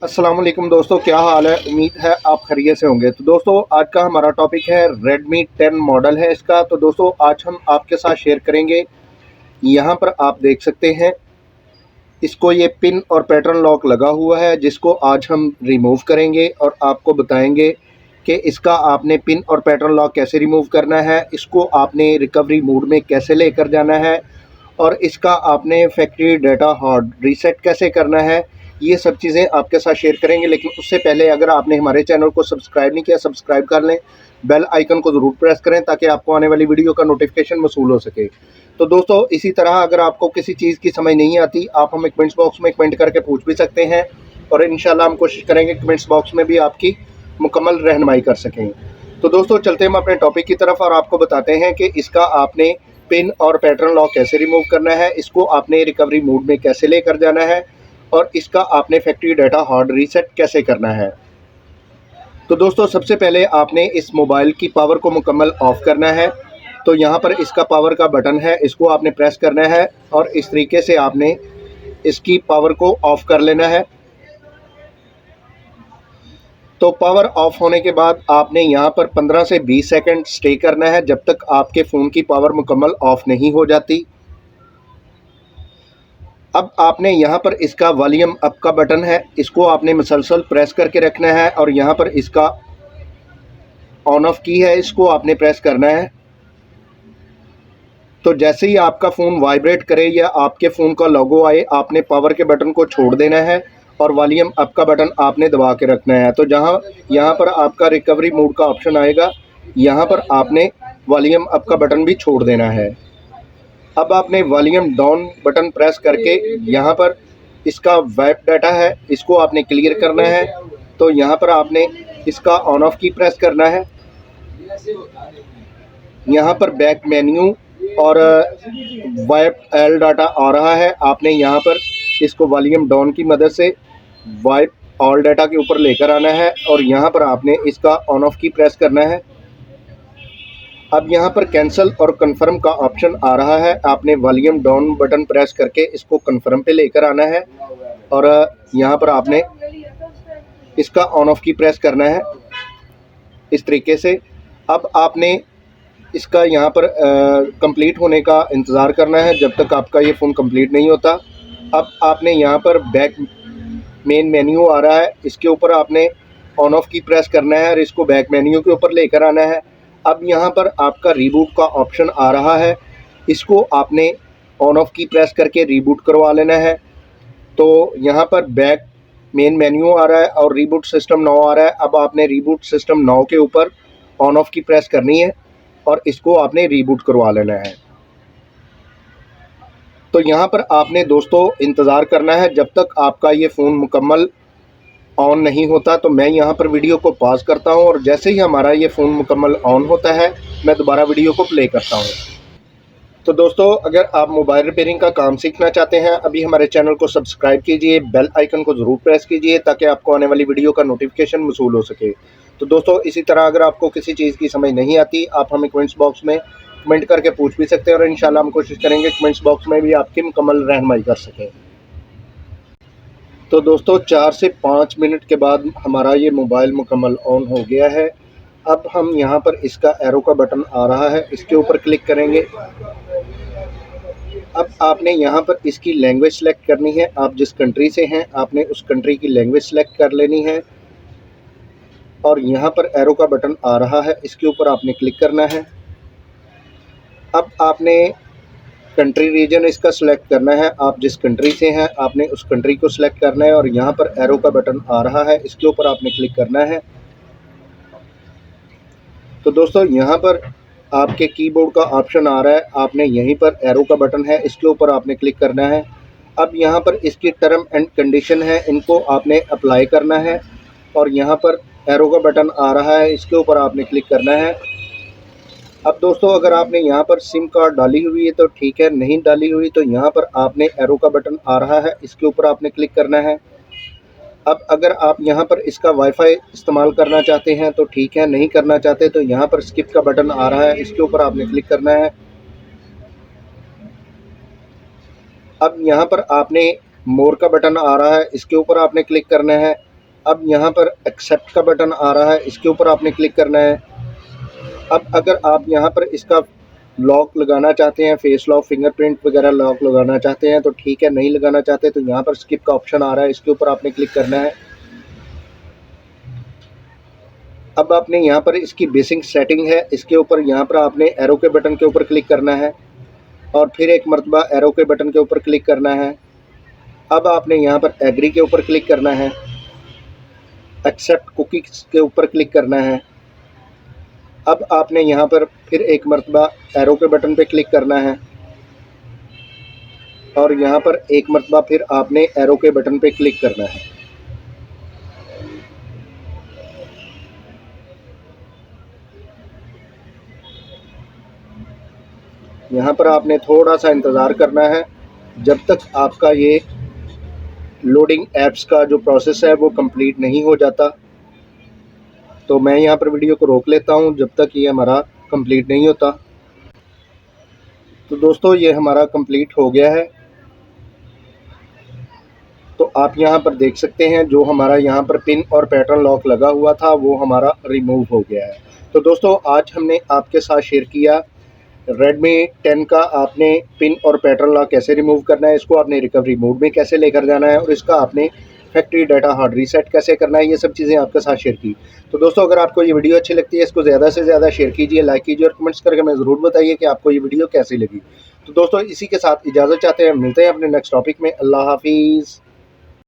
अस्सलाम वालेकुम दोस्तों, क्या हाल है। उम्मीद है आप खैरियत से होंगे। तो दोस्तों आज का हमारा टॉपिक है Redmi 10 मॉडल है इसका। तो दोस्तों आज हम आपके साथ शेयर करेंगे। यहाँ पर आप देख सकते हैं इसको, ये पिन और पैटर्न लॉक लगा हुआ है जिसको आज हम रिमूव करेंगे और आपको बताएंगे कि इसका आपने पिन और पैटर्न लॉक कैसे रिमूव करना है, इसको आपने रिकवरी मोड में कैसे लेकर जाना है और इसका आपने फैक्ट्री डाटा हार्ड रीसेट कैसे करना है। ये सब चीज़ें आपके साथ शेयर करेंगे। लेकिन उससे पहले अगर आपने हमारे चैनल को सब्सक्राइब नहीं किया, सब्सक्राइब कर लें, बेल आइकन को ज़रूर प्रेस करें ताकि आपको आने वाली वीडियो का नोटिफिकेशन मौसूल हो सके। तो दोस्तों इसी तरह अगर आपको किसी चीज़ की समझ नहीं आती, आप हमें कमेंट्स बॉक्स में कमेंट करके पूछ भी सकते हैं और इंशाल्लाह हम कोशिश करेंगे कमेंट्स बॉक्स में भी आपकी मुकम्मल रहनुमाई कर सकें। तो दोस्तों चलते हम अपने टॉपिक की तरफ और आपको बताते हैं कि इसका आपने पिन और पैटर्न लॉक कैसे रिमूव करना है, इसको आपने रिकवरी मोड में कैसे लेकर जाना है और इसका आपने फैक्ट्री डाटा हार्ड रीसेट कैसे करना है। तो दोस्तों सबसे पहले आपने इस मोबाइल की पावर को मुकम्मल ऑफ़ करना है। तो यहाँ पर इसका पावर का बटन है, इसको आपने प्रेस करना है और इस तरीके से आपने इसकी पावर को ऑफ़ कर लेना है। तो पावर ऑफ होने के बाद आपने यहाँ पर 15 से 20 सेकंड स्टे करना है जब तक आपके फ़ोन की पावर मुकम्मल ऑफ नहीं हो जाती। अब आपने यहाँ पर इसका वॉल्यूम अप का बटन है, इसको आपने मुसलसल प्रेस करके रखना है और यहाँ पर इसका ऑन ऑफ की है, इसको आपने प्रेस करना है। तो जैसे ही आपका फ़ोन वाइब्रेट करे या आपके फ़ोन का लोगो आए, आपने पावर के बटन को छोड़ देना है और वॉल्यूम अप का बटन आपने दबा के रखना है। तो जहाँ यहाँ पर आपका रिकवरी मोड का ऑप्शन आएगा, यहाँ पर आपने वॉल्यूम अप का बटन भी छोड़ देना है। अब आपने वॉल्यूम डाउन बटन प्रेस करके यहाँ पर इसका वाइप डाटा है, इसको आपने क्लियर करना है। तो यहाँ पर आपने इसका ऑन ऑफ की प्रेस करना है। यहाँ पर बैक मेन्यू और वाइप एल डाटा आ रहा है, आपने यहाँ पर इसको वॉल्यूम डाउन की मदद से वाइप ऑल डाटा के ऊपर लेकर आना है और यहाँ पर आपने इसका ऑन ऑफ की प्रेस करना है। अब यहाँ पर कैंसिल और कंफर्म का ऑप्शन आ रहा है, आपने वॉल्यूम डाउन बटन प्रेस करके इसको कंफर्म पे लेकर आना है और यहाँ पर आपने इसका ऑन ऑफ की प्रेस करना है इस तरीके से। अब आपने इसका यहाँ पर कंप्लीट होने का इंतज़ार करना है जब तक आपका ये फ़ोन कंप्लीट नहीं होता। अब आपने यहाँ पर बैक मेन मेन्यू आ रहा है, इसके ऊपर आपने ऑन ऑफ की प्रेस करना है और इसको बैक मेन्यू के ऊपर लेकर आना है। अब यहाँ पर आपका रीबूट का ऑप्शन आ रहा है, इसको आपने ऑन ऑफ की प्रेस करके रीबूट करवा लेना है। तो यहाँ पर बैक मेन मेन्यू आ रहा है और रीबूट सिस्टम नाउ आ रहा है। अब आपने रीबूट सिस्टम नाउ के ऊपर ऑन ऑफ की प्रेस करनी है और इसको आपने रीबूट करवा लेना है। तो यहाँ पर आपने दोस्तों इंतज़ार करना है जब तक आपका ये फ़ोन मुकम्मल ऑन नहीं होता। तो मैं यहाँ पर वीडियो को पॉज करता हूँ और जैसे ही हमारा ये फ़ोन मुकम्मल ऑन होता है मैं दोबारा वीडियो को प्ले करता हूँ। तो दोस्तों अगर आप मोबाइल रिपेयरिंग का काम सीखना चाहते हैं, अभी हमारे चैनल को सब्सक्राइब कीजिए, बेल आइकन को ज़रूर प्रेस कीजिए ताकि आपको आने वाली वीडियो का नोटिफिकेशन मौसूल हो सके। तो दोस्तों इसी तरह अगर आपको किसी चीज़ की समझ नहीं आती, आप हमें कमेंट्स बॉक्स में कमेंट करके पूछ भी सकते हैं और इंशाल्लाह हम कोशिश करेंगे कमेंट्स बॉक्स में भी आपकी मुकम्मल रहनुमाई कर सकें। तो दोस्तों 4 से 5 मिनट के बाद हमारा ये मोबाइल मुकम्मल ऑन हो गया है। अब हम यहाँ पर इसका एरो का बटन आ रहा है, इसके ऊपर क्लिक करेंगे। अब आपने यहाँ पर इसकी लैंग्वेज सेलेक्ट करनी है, आप जिस कंट्री से हैं आपने उस कंट्री की लैंग्वेज सेलेक्ट कर लेनी है और यहाँ पर एरो का बटन आ रहा है, इसके ऊपर आपने क्लिक करना है। अब आपने कंट्री रीजन इसका सिलेक्ट करना है, आप जिस कंट्री से हैं आपने उस कंट्री को सिलेक्ट करना है और यहाँ पर एरो का बटन आ रहा है, इसके ऊपर आपने क्लिक करना है। तो दोस्तों यहाँ पर आपके कीबोर्ड का ऑप्शन आ रहा है, आपने यहीं पर एरो का बटन है, इसके ऊपर आपने क्लिक करना है। अब यहाँ पर इसकी टर्म एंड कंडीशन है, इनको आपने अप्लाई करना है और यहाँ पर एरो का बटन आ रहा है, इसके ऊपर आपने क्लिक करना है। अब दोस्तों अगर आपने यहाँ पर सिम कार्ड डाली हुई है तो ठीक है, नहीं डाली हुई तो यहाँ पर आपने एरो का बटन आ रहा है, इसके ऊपर आपने क्लिक करना है। अब अगर आप यहाँ पर इसका वाईफाई इस्तेमाल करना चाहते हैं तो ठीक है, नहीं करना चाहते तो यहाँ पर स्किप का बटन आ रहा है, इसके ऊपर आपने क्लिक करना है। अब यहाँ पर आपने मोर का बटन आ रहा है, इसके ऊपर आपने क्लिक करना है। अब यहाँ पर एक्सेप्ट का बटन आ रहा है, इसके ऊपर आपने क्लिक करना है। अब अगर आप यहाँ पर इसका लॉक लगाना चाहते हैं, फेस लॉक, फिंगरप्रिंट वगैरह लॉक लगाना चाहते हैं तो ठीक है, नहीं लगाना चाहते तो यहाँ पर स्किप का ऑप्शन आ रहा है, इसके ऊपर आपने क्लिक करना है। अब आपने यहाँ पर इसकी बेसिक सेटिंग है, इसके ऊपर यहाँ पर आपने एरो के बटन के ऊपर क्लिक करना है और फिर एक मरतबा एरो के बटन के ऊपर क्लिक करना है। अब आपने यहाँ पर एग्री के ऊपर क्लिक करना है, एक्सेप्ट कुकीज़ के ऊपर क्लिक करना है। अब आपने यहाँ पर फिर एक मरतबा एरो के बटन पे क्लिक करना है और यहाँ पर एक मरतबा फिर आपने एरो के बटन पे क्लिक करना है। यहाँ पर आपने थोड़ा सा इंतज़ार करना है जब तक आपका ये लोडिंग ऐप्स का जो प्रोसेस है वो कंप्लीट नहीं हो जाता। तो मैं यहाँ पर वीडियो को रोक लेता हूँ जब तक ये हमारा कंप्लीट नहीं होता। तो दोस्तों ये हमारा कंप्लीट हो गया है। तो आप यहाँ पर देख सकते हैं जो हमारा यहाँ पर पिन और पैटर्न लॉक लगा हुआ था वो हमारा रिमूव हो गया है। तो दोस्तों आज हमने आपके साथ शेयर किया Redmi 10 का आपने पिन और पैटर्न लॉक कैसे रिमूव करना है, इसको आपने रिकवरी मोड में कैसे लेकर जाना है और इसका आपने फैक्ट्री डाटा हार्ड रीसेट कैसे करना है, ये सब चीज़ें आपके साथ शेयर की। तो दोस्तों अगर आपको ये वीडियो अच्छी लगती है इसको ज़्यादा से ज़्यादा शेयर कीजिए, लाइक कीजिए और कमेंट्स करके हमें ज़रूर बताइए कि आपको ये वीडियो कैसी लगी। तो दोस्तों इसी के साथ इजाज़त चाहते हैं, मिलते हैं अपने नेक्स्ट टॉपिक में। अल्लाह हाफिज़।